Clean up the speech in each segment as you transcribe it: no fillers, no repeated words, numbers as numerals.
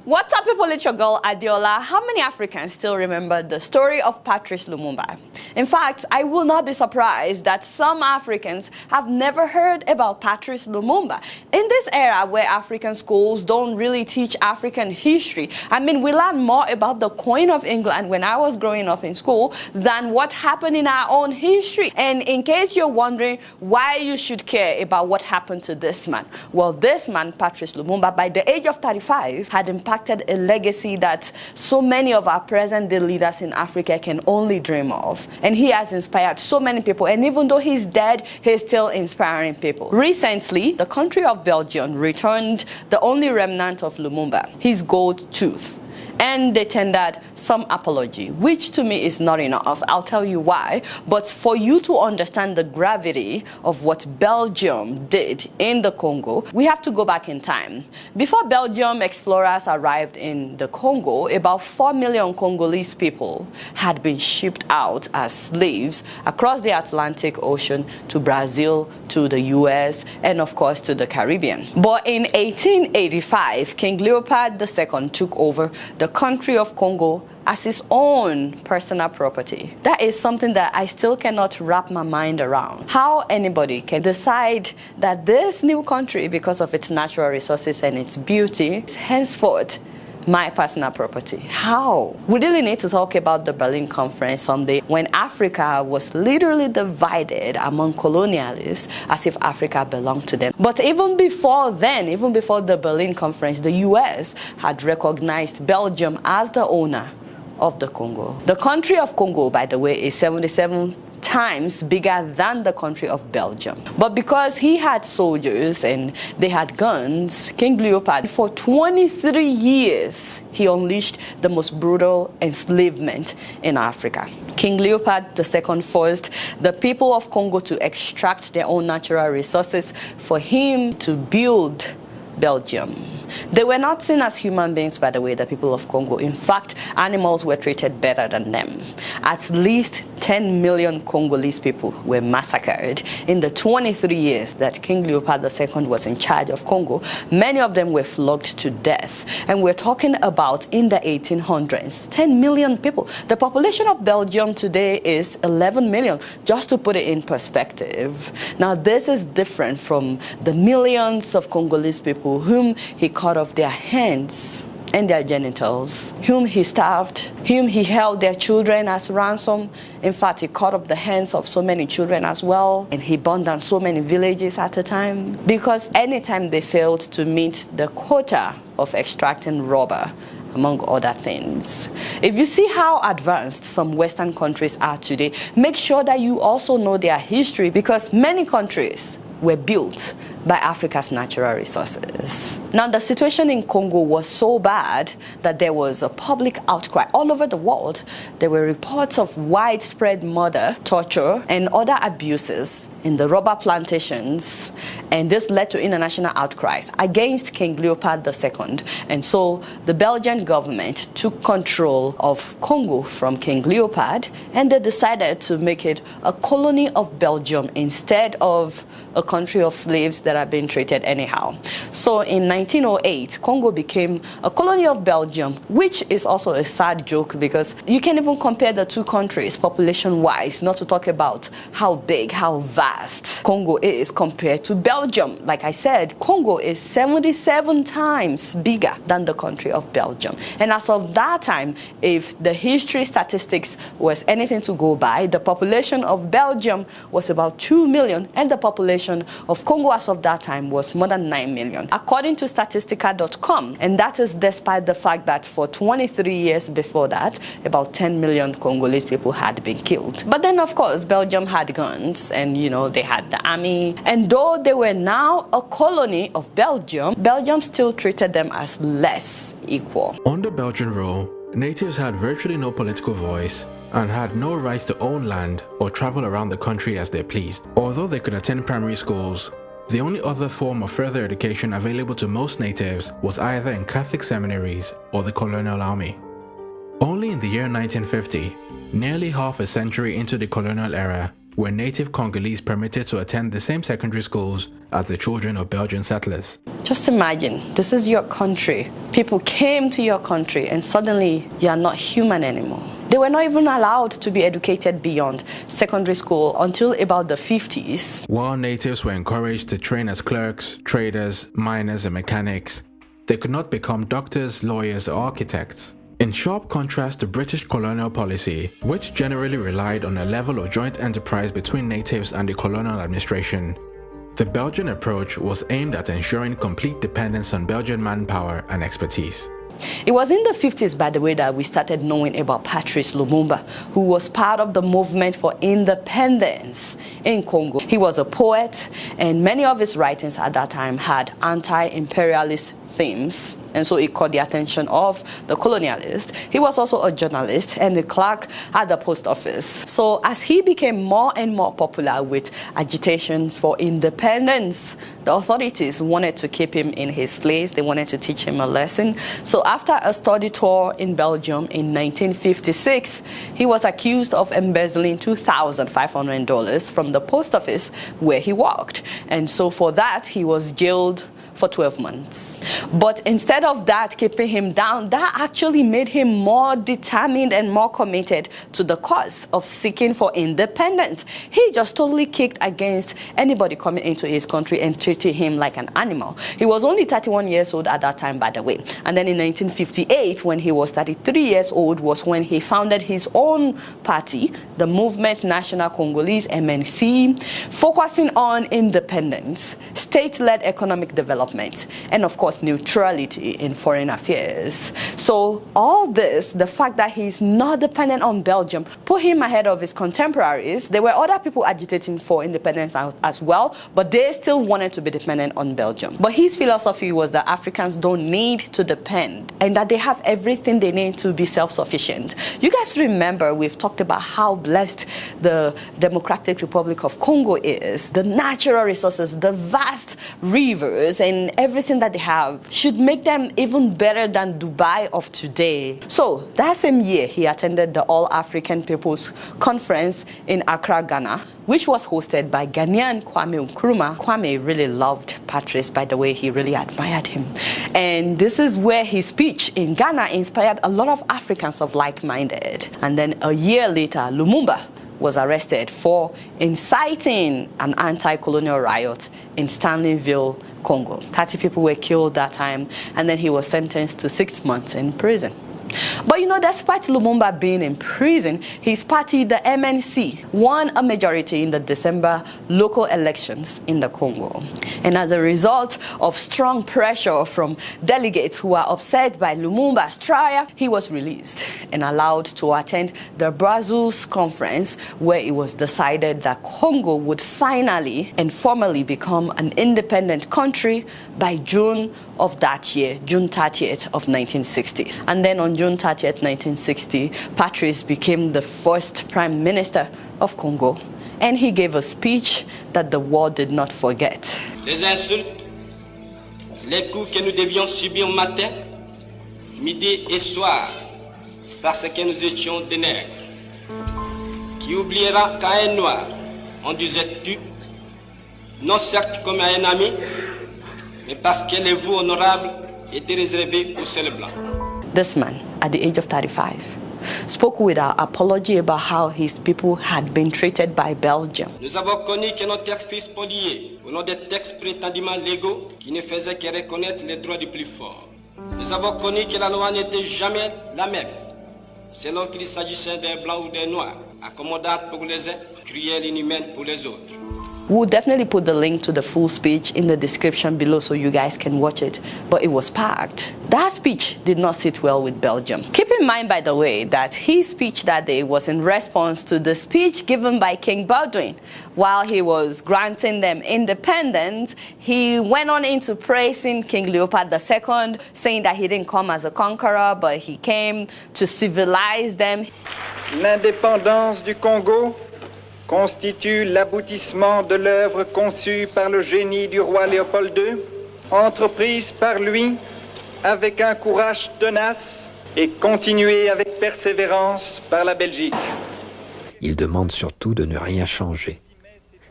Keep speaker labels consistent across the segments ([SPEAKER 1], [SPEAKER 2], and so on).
[SPEAKER 1] What's up, people? It's your girl Adiola. How many Africans still remember the story of Patrice Lumumba? In fact, I will not be surprised that some Africans have never heard about Patrice Lumumba. In this era where African schools don't really teach African history, we learn more about the Queen of England when I was growing up in school than what happened in our own history. And in case you're wondering why you should care about what happened to this man, well, this man, Patrice Lumumba, by the age of 35, had impacted a legacy that so many of our present-day leaders in Africa can only dream of. And he has inspired so many people, and even though he's dead, he's still inspiring people. Recently, the country of Belgium returned the only remnant of Lumumba, his gold tooth. And they tendered some apology, which to me is not enough. I'll tell you why. But for you to understand the gravity of what Belgium did in the Congo, we have to go back in time. Before Belgium explorers arrived in the Congo, about 4 million Congolese people had been shipped out as slaves across the Atlantic Ocean to Brazil, to the US, and of course to the Caribbean. But in 1885, King Leopold II took over the country of Congo as his own personal property. That is something that I still cannot wrap my mind around. How anybody can decide that this new country, because of its natural resources and its beauty, is henceforth my personal property. How? We really need to talk about the Berlin Conference someday, when Africa was literally divided among colonialists as if Africa belonged to them. But even before then, even before the Berlin Conference, the US had recognized Belgium as the owner of the Congo. The country of Congo, by the way, is 77 times bigger than the country of Belgium. But because he had soldiers and they had guns, King Leopold, for 23 years, he unleashed the most brutal enslavement in Africa. King Leopold II forced the people of Congo to extract their own natural resources for him to build Belgium. They were not seen as human beings, by the way, the people of Congo. In fact, animals were treated better than them. At least 10 million Congolese people were massacred in the 23 years that King Leopold II was in charge of Congo. Many of them were flogged to death. And we're talking about in the 1800s, 10 million people. The population of Belgium today is 11 million, just to put it in perspective. Now, this is different from the millions of Congolese people whom he cut off their hands and their genitals, whom he starved, whom he held their children as ransom. In fact, he cut off the hands of so many children as well, and he burned down so many villages at a time, because anytime they failed to meet the quota of extracting rubber, among other things. If you see how advanced some Western countries are today, make sure that you also know their history, because many countries were built by Africa's natural resources. Now, the situation in Congo was so bad that there was a public outcry all over the world. There were reports of widespread murder, torture, and other abuses in the rubber plantations, and this led to international outcries against King Leopold II. And so the Belgian government took control of Congo from King Leopold, and they decided to make it a colony of Belgium instead of a country of slaves that are being treated anyhow. So in 1908, Congo became a colony of Belgium, which is also a sad joke, because you can't even compare the two countries population-wise, not to talk about how big, how vast Congo is compared to Belgium. Like I said, Congo is 77 times bigger than the country of Belgium. And as of that time, if the history statistics was anything to go by, the population of Belgium was about 2 million, and the population of Congo as of that time was more than 9 million, according to Statistica.com. And that is despite the fact that for 23 years before that, about 10 million Congolese people had been killed. But then, of course, Belgium had guns, and they had the army. And though they were now a colony of Belgium, Belgium still treated them as less equal.
[SPEAKER 2] Under Belgian rule, natives had virtually no political voice and had no rights to own land or travel around the country as they pleased. Although they could attend primary schools, the only other form of further education available to most natives was either in Catholic seminaries or the colonial army. Only in the year 1950, nearly half a century into the colonial era, were native Congolese permitted to attend the same secondary schools as the children of Belgian settlers.
[SPEAKER 1] Just imagine, this is your country. People came to your country and suddenly you are not human anymore. They were not even allowed to be educated beyond secondary school until about the 50s.
[SPEAKER 2] While natives were encouraged to train as clerks, traders, miners, and mechanics, they could not become doctors, lawyers, or architects. In sharp contrast to British colonial policy, which generally relied on a level of joint enterprise between natives and the colonial administration, the Belgian approach was aimed at ensuring complete dependence on Belgian manpower and expertise.
[SPEAKER 1] It was in the 50s, by the way, that we started knowing about Patrice Lumumba, who was part of the movement for independence in Congo. He was a poet, and many of his writings at that time had anti-imperialist themes, and so it caught the attention of the colonialists. He was also a journalist and a clerk at the post office. So as he became more and more popular with agitations for independence, the authorities wanted to keep him in his place. They wanted to teach him a lesson. So after a study tour in Belgium in 1956, he was accused of embezzling $2,500 from the post office where he worked. And so for that, he was jailed for 12 months. But instead of that keeping him down, that actually made him more determined and more committed to the cause of seeking for independence. He just totally kicked against anybody coming into his country and treating him like an animal. He was only 31 years old at that time, by the way. And then in 1958, when he was 33 years old, was when he founded his own party, the Movement National Congolese, MNC, focusing on independence, state-led economic development, and of course neutrality in foreign affairs. So all this, the fact that he's not dependent on Belgium, put him ahead of his contemporaries. There were other people agitating for independence as well, but they still wanted to be dependent on Belgium. But his philosophy was that Africans don't need to depend and that they have everything they need to be self-sufficient. You guys remember we've talked about how blessed the Democratic Republic of Congo is. The natural resources, the vast rivers, and everything that they have should make them even better than Dubai of today. So that same year, he attended the All-African People's Conference in Accra, Ghana, which was hosted by Ghanaian Kwame Nkrumah. Kwame really loved Patrice, by the way. He really admired him. And this is where his speech in Ghana inspired a lot of Africans of like-minded. And then a year later, Lumumba was arrested for inciting an anti-colonial riot in Stanleyville, Congo. 30 people were killed that time, and then he was sentenced to 6 months in prison. But you know, despite Lumumba being in prison, his party, the MNC, won a majority in the December local elections in the Congo. And as a result of strong pressure from delegates who were upset by Lumumba's trial, he was released and allowed to attend the Brussels conference, where it was decided that Congo would finally and formally become an independent country by June of that year, June 30th of 1960. And then on June 30th, 1960, Patrice became the first Prime Minister of Congo, and he gave a speech that the world did not forget.
[SPEAKER 3] Les insultes, les coups que nous devions subir matin, midi et soir, parce que nous étions des nègres. Qui oubliera qu'à un noir, on disait tu, non certes comme à un ami, mais parce que les voix honorables étaient réservées aux seuls blancs.
[SPEAKER 1] This man, at the age of 35, spoke without apology about how his people had been treated by Belgium.
[SPEAKER 3] Nous avons connu que nos terres furent spoliées au nom des textes prétendument légaux qui ne faisaient que reconnaître les droits du plus fort. Nous avons connu que la loi n'était jamais la même, selon qu'il s'agissait d'un blanc ou d'un noir, accommodante pour les uns, cruelle et inhumaine pour les autres.
[SPEAKER 1] We'll definitely put the link to the full speech in the description below so you guys can watch it, but it was packed. That speech did not sit well with Belgium. Keep in mind, by the way, that his speech that day was in response to the speech given by King Baldwin. While he was granting them independence, he went on into praising King Leopold II, saying that he didn't come as a conqueror, but he came to civilize them.
[SPEAKER 4] L'indépendance du Congo constitue l'aboutissement de l'œuvre conçue par le génie du roi Léopold II, entreprise par lui avec un courage tenace et continuée avec persévérance par la Belgique.
[SPEAKER 5] Il demande surtout de ne rien changer,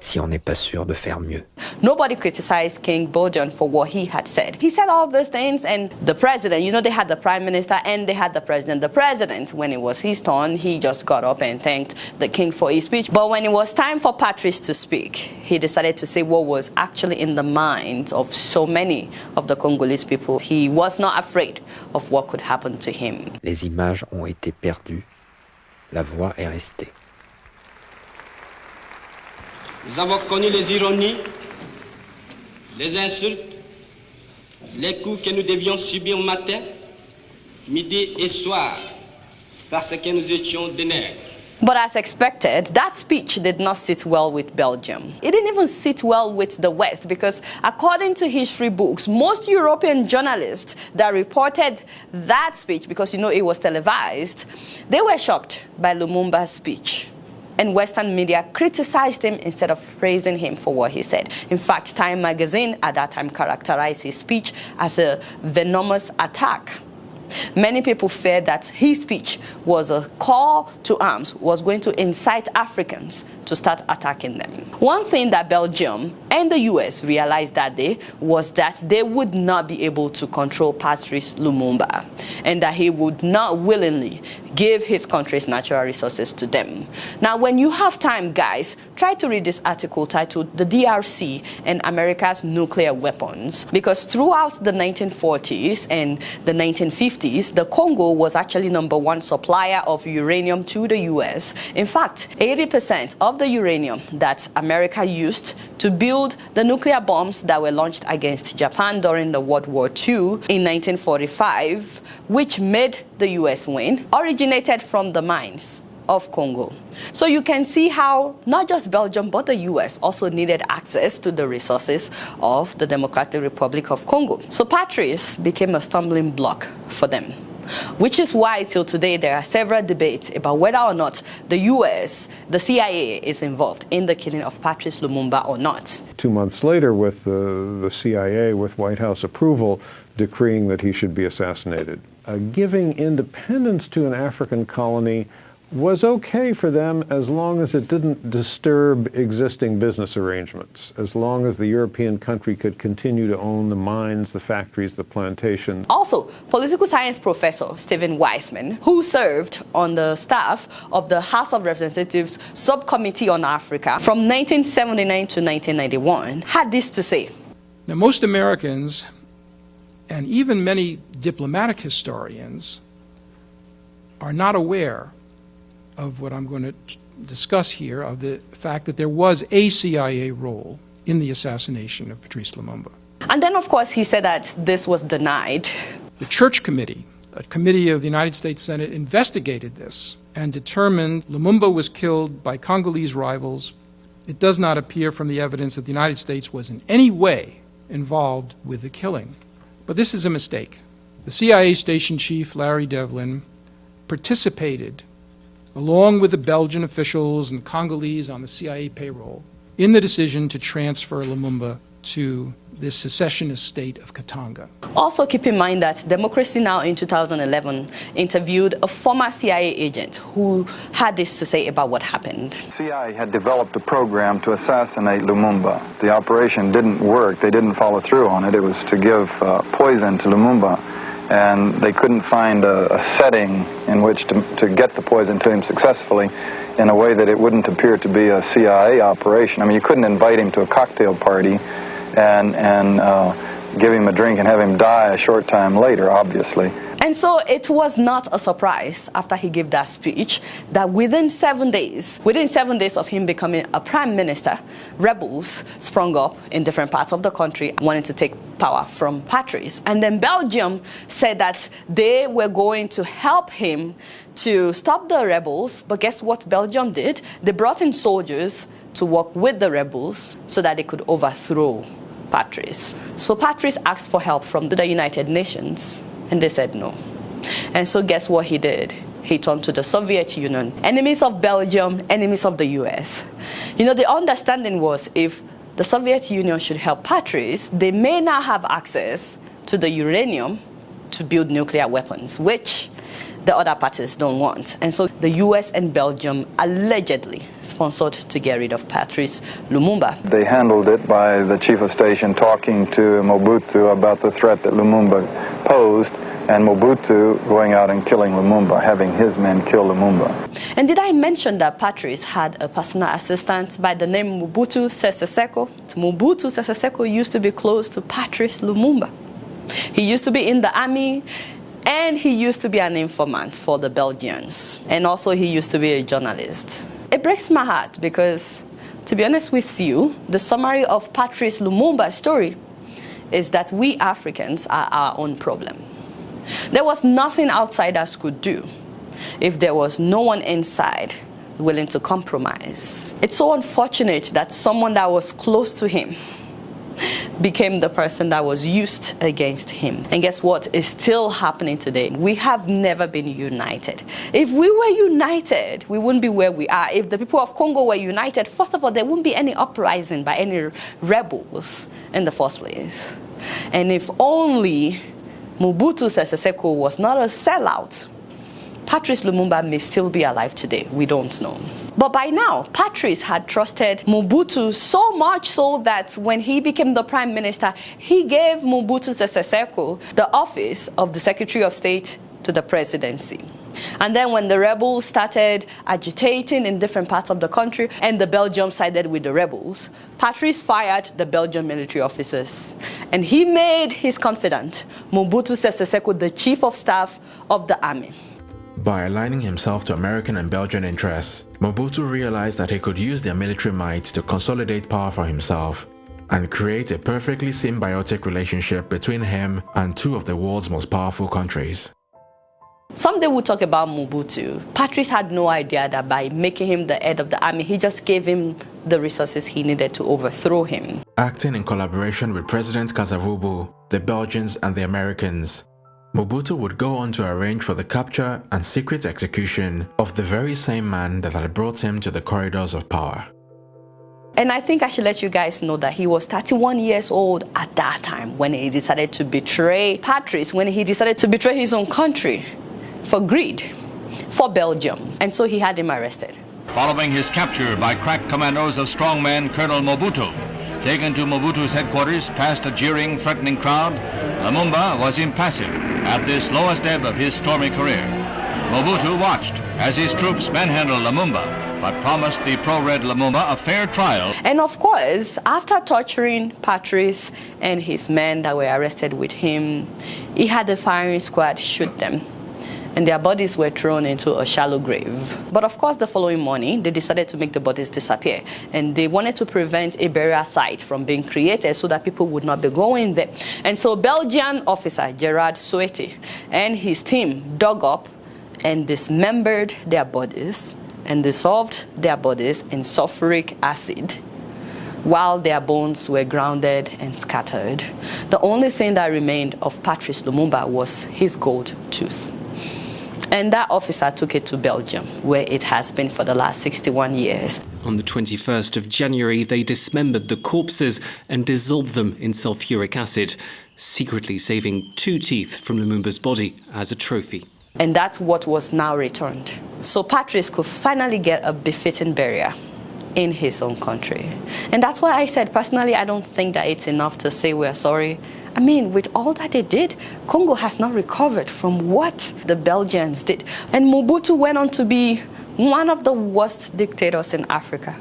[SPEAKER 5] si on n'est pas sûr de faire mieux.
[SPEAKER 1] Nobody criticized King Leopold for what he had said. He said all these things, and the president, you know, they had the prime minister and they had the president. The president, when it was his turn, he just got up and thanked the king for his speech. But when it was time for Patrice to speak, he decided to say what was actually in the minds of so many of the Congolese people. He was not afraid of what could happen to him.
[SPEAKER 5] Les images ont été perdues, la voix est restée.
[SPEAKER 3] Nous avons connu les ironies, les insultes, les coups que nous devions subir matin, midi et soir, parce que nous étions des nègres.
[SPEAKER 1] But as expected, that speech did not sit well with Belgium. It didn't even sit well with the West because according to history books, most European journalists that reported that speech, because you know it was televised, they were shocked by Lumumba's speech. And Western media criticized him instead of praising him for what he said. In fact, Time magazine at that time characterized his speech as a venomous attack. Many people feared that his speech was a call to arms, was going to incite Africans to start attacking them. One thing that Belgium and the US realized that day was that they would not be able to control Patrice Lumumba and that he would not willingly give his country's natural resources to them. Now, when you have time, guys, try to read this article titled "The DRC and America's Nuclear Weapons," because throughout the 1940s and the 1950s, the Congo was actually #1 supplier of uranium to the US. In fact, 80% of the uranium that America used to build the nuclear bombs that were launched against Japan during the World War II in 1945, which made the US win, originated from the mines of Congo. So you can see how not just Belgium but the US also needed access to the resources of the Democratic Republic of Congo. So Patrice became a stumbling block for them, which is why till today there are several debates about whether or not the US, the CIA, is involved in the killing of Patrice Lumumba or not.
[SPEAKER 6] 2 months later, with the CIA, with White House approval, decreeing that he should be assassinated. Giving independence to an African colony was okay for them as long as it didn't disturb existing business arrangements, as long as the European country could continue to own the mines, the factories, the plantations.
[SPEAKER 1] Also, political science professor Stephen Weissman, who served on the staff of the House of Representatives Subcommittee on Africa from 1979 to 1991, had this to say.
[SPEAKER 7] Now, most Americans, and even many diplomatic historians, are not aware of what I'm going to discuss here, of the fact that there was a CIA role in the assassination of Patrice Lumumba.
[SPEAKER 1] And then, of course, he said that this was denied.
[SPEAKER 7] The Church Committee, a committee of the United States Senate, investigated this and determined Lumumba was killed by Congolese rivals. It does not appear from the evidence that the United States was in any way involved with the killing. But this is a mistake. The CIA station chief, Larry Devlin, participated along with the Belgian officials and Congolese on the CIA payroll, in the decision to transfer Lumumba to this secessionist state of Katanga.
[SPEAKER 1] Also keep in mind that Democracy Now! In 2011 interviewed a former CIA agent who had this to say about what happened.
[SPEAKER 8] CIA had developed a program to assassinate Lumumba. The operation didn't work. They didn't follow through on it. It was to give poison to Lumumba. And they couldn't find a setting in which to get the poison to him successfully in a way that it wouldn't appear to be a CIA operation. I mean, you couldn't invite him to a cocktail party and give him a drink and have him die a short time later, obviously.
[SPEAKER 1] And so it was not a surprise after he gave that speech that within 7 days of him becoming a prime minister, rebels sprung up in different parts of the country wanting to take power from Patrice. And then Belgium said that they were going to help him to stop the rebels. But guess what Belgium did? They brought in soldiers to work with the rebels so that they could overthrow Patrice. So Patrice asked for help from the United Nations, and they said no. And so guess what he did? He turned to the Soviet Union, enemies of Belgium, enemies of the US. You know, the understanding was if the Soviet Union should help Patrice, they may now have access to the uranium to build nuclear weapons, which the other parties don't want. And so the US and Belgium allegedly sponsored to get rid of Patrice Lumumba.
[SPEAKER 8] They handled it by the chief of station talking to Mobutu about the threat that Lumumba posed, and Mobutu going out and killing Lumumba, having his men kill Lumumba.
[SPEAKER 1] And did I mention that Patrice had a personal assistant by the name Mobutu Sese Seko? Mobutu Sese Seko used to be close to Patrice Lumumba. He used to be in the army, and he used to be an informant for the Belgians. And also he used to be a journalist. It breaks my heart because, to be honest with you, the summary of Patrice Lumumba's story is that we Africans are our own problem. There was nothing outsiders could do if there was no one inside willing to compromise. It's so unfortunate that someone that was close to him became the person that was used against him. And guess what? It's still happening today. We have never been united. If we were united, we wouldn't be where we are. If the people of Congo were united, first of all, there wouldn't be any uprising by any rebels in the first place. And if only Mobutu Sese Seko was not a sellout, Patrice Lumumba may still be alive today. We don't know. But by now, Patrice had trusted Mobutu so much so that when he became the prime minister, he gave Mobutu Sese Seko the office of the Secretary of State to the presidency. And then when the rebels started agitating in different parts of the country and the Belgium sided with the rebels, Patrice fired the Belgian military officers. And he made his confidant, Mobutu Sese Seko, the chief of staff of the army.
[SPEAKER 2] By aligning himself to American and Belgian interests, Mobutu realized that he could use their military might to consolidate power for himself and create a perfectly symbiotic relationship between him and two of the world's most powerful countries.
[SPEAKER 1] Someday we'll talk about Mobutu. Patrice had no idea that by making him the head of the army, he just gave him the resources he needed to overthrow him.
[SPEAKER 2] Acting in collaboration with President Kasavubu, the Belgians and the Americans, Mobutu would go on to arrange for the capture and secret execution of the very same man that had brought him to the corridors of power.
[SPEAKER 1] And I think I should let you guys know that he was 31 years old at that time when he decided to betray Patrice, when he decided to betray his own country for greed, for Belgium. And so he had him arrested.
[SPEAKER 9] Following his capture by crack commandos of strongman Colonel Mobutu, taken to Mobutu's headquarters past a jeering, threatening crowd, Lumumba was impassive at this lowest ebb of his stormy career. Mobutu watched as his troops manhandled Lumumba, but promised the pro-red Lumumba a fair trial.
[SPEAKER 1] And of course, after torturing Patrice and his men that were arrested with him, he had the firing squad shoot them, and their bodies were thrown into a shallow grave. But of course, the following morning, they decided to make the bodies disappear, and they wanted to prevent a burial site from being created so that people would not be going there. And so Belgian officer Gerard Souete and his team dug up and dismembered their bodies and dissolved their bodies in sulfuric acid while their bones were grounded and scattered. The only thing that remained of Patrice Lumumba was his gold tooth. And that officer took it to Belgium, where it has been for the last 61 years.
[SPEAKER 10] On the 21st of January, they dismembered the corpses and dissolved them in sulfuric acid, secretly saving 2 teeth from Lumumba's body as a trophy.
[SPEAKER 1] And that's what was now returned. So Patrice could finally get a befitting burial in his own country. And that's why I said, personally, I don't think that it's enough to say we're sorry. I mean, with all that they did, Congo has not recovered from what the Belgians did. And Mobutu went on to be one of the worst dictators in Africa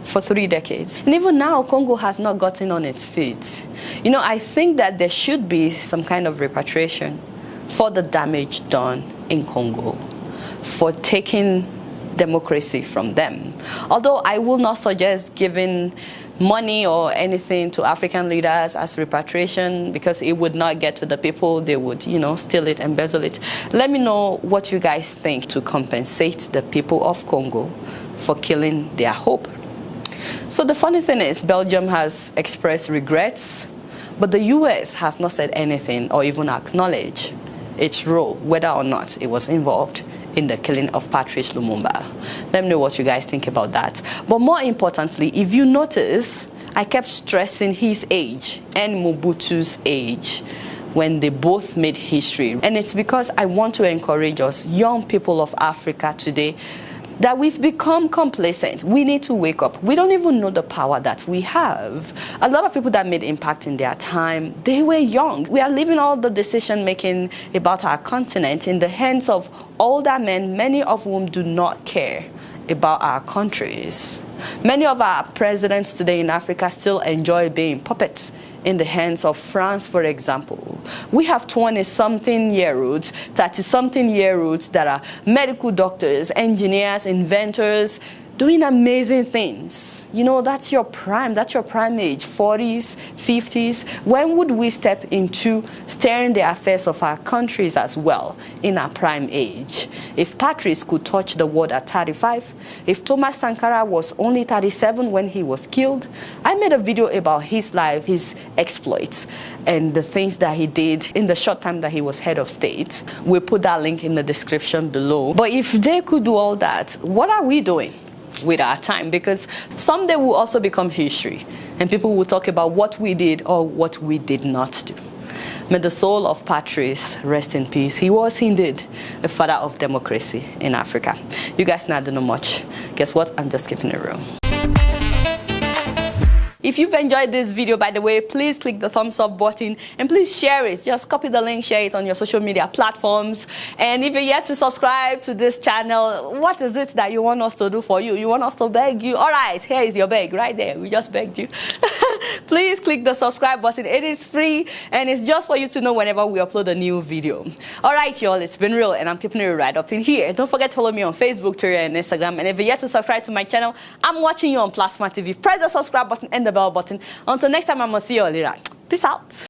[SPEAKER 1] for 3 decades. And even now, Congo has not gotten on its feet. You know, I think that there should be some kind of repatriation for the damage done in Congo, for taking democracy from them. Although I will not suggest giving money or anything to African leaders as repatriation, because it would not get to the people. They would, you know, steal it, embezzle it. Let me know what you guys think to compensate the people of Congo for killing their hope. So the funny thing is, Belgium has expressed regrets, but the US has not said anything or even acknowledged its role, whether or not it was involved in the killing of Patrice Lumumba. Let me know what you guys think about that. But more importantly, if you notice, I kept stressing his age and Mobutu's age. when they both made history. And it's because I want to encourage us, young people of Africa today, that we've become complacent. We need to wake up. We don't even know the power that we have. A lot of people that made impact in their time, they were young. We are leaving all the decision making about our continent in the hands of older men, many of whom do not care about our countries. Many of our presidents today in Africa still enjoy being puppets in the hands of France, for example. We have 20-something-year-olds, 30-something-year-olds that are medical doctors, engineers, inventors, doing amazing things. You know, that's your prime age, 40s, 50s. When would we step into steering the affairs of our countries as well in our prime age? If Patrice could touch the world at 35, if Thomas Sankara was only 37 when he was killed, I made a video about his life, his exploits, and the things that he did in the short time that he was head of state. We'll put that link in the description below. But if they could do all that, what are we doing with our time? Because someday we'll also become history, and people will talk about what we did or what we did not do. May the soul of Patrice rest in peace. He was indeed a father of democracy in Africa. You guys now don't know much. Guess what? I'm just keeping it real. If you've enjoyed this video, by the way, please click the thumbs up button and please share it. Just copy the link, share it on your social media platforms. And if you're yet to subscribe to this channel, what is it that you want us to do for you? You want us to beg you? All right, here is your beg right there. We just begged you. Please click the subscribe button. It is free and it's just for you to know whenever we upload a new video. All right, y'all, it's been real and I'm keeping it right up in here. Don't forget to follow me on Facebook, Twitter, and Instagram. And if you're yet to subscribe to my channel, I'm watching you on Plasma TV. Press the subscribe button and the bell button. Until next time, I'm gonna see you all later. Peace out.